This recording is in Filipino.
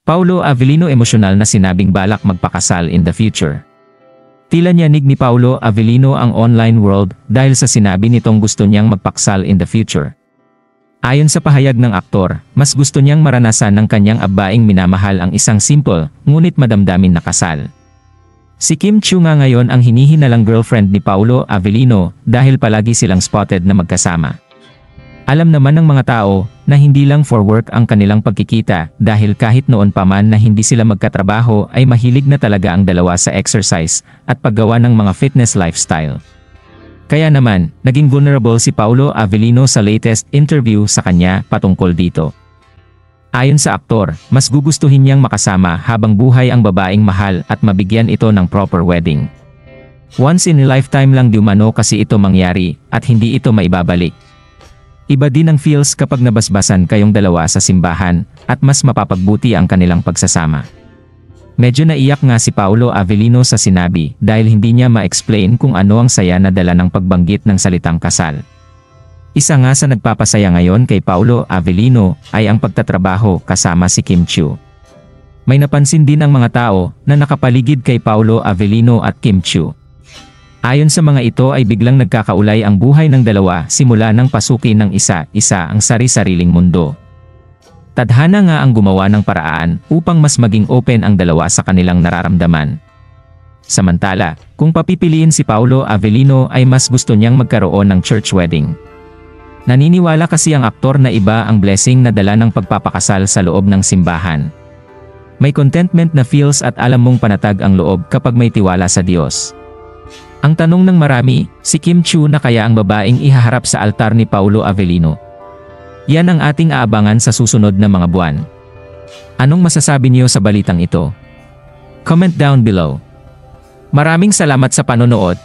Paulo Avellino emosyonal na sinabing balak magpakasal in the future. Tila niyanig ni Paulo Avellino ang online world dahil sa sinabi nitong gusto niyang magpaksal in the future. Ayon sa pahayag ng aktor, mas gusto niyang maranasan ng kanyang abaing minamahal ang isang simple, ngunit madamdamin na kasal. Si Kim Chiu nga ngayon ang hinihinalang girlfriend ni Paulo Avellino dahil palagi silang spotted na magkasama. Alam naman ng mga tao na hindi lang for work ang kanilang pagkikita dahil kahit noon pa man na hindi sila magkatrabaho ay mahilig na talaga ang dalawa sa exercise at paggawa ng mga fitness lifestyle. Kaya naman, naging vulnerable si Paulo Avellino sa latest interview sa kanya patungkol dito. Ayon sa aktor, mas gugustuhin niyang makasama habang buhay ang babaeng mahal at mabigyan ito ng proper wedding. Once in a lifetime lang di umano kasi ito mangyari at hindi ito maibabalik. Iba din ang feels kapag nabasbasan kayong dalawa sa simbahan at mas mapapagbuti ang kanilang pagsasama. Medyo naiyak nga si Paulo Avellino sa sinabi dahil hindi niya ma-explain kung ano ang saya na dala ng pagbanggit ng salitang kasal. Isa nga sa nagpapasaya ngayon kay Paulo Avellino ay ang pagtatrabaho kasama si Kim Chiu. May napansin din ang mga tao na nakapaligid kay Paulo Avellino at Kim Chiu. Ayon sa mga ito ay biglang nagkakaulay ang buhay ng dalawa simula nang pasukin ng isa-isa ang sari-sariling mundo. Tadhana nga ang gumawa ng paraan upang mas maging open ang dalawa sa kanilang nararamdaman. Samantala, kung papipiliin si Paulo Avellino ay mas gusto niyang magkaroon ng church wedding. Naniniwala kasi ang aktor na iba ang blessing na dala ng pagpapakasal sa loob ng simbahan. May contentment na feels at alam mong panatag ang loob kapag may tiwala sa Diyos. Ang tanong ng marami, si Kim Chiu na kaya ang babaeng ihaharap sa altar ni Paulo Avellino? Yan ang ating aabangan sa susunod na mga buwan. Anong masasabi niyo sa balitang ito? Comment down below. Maraming salamat sa panonood.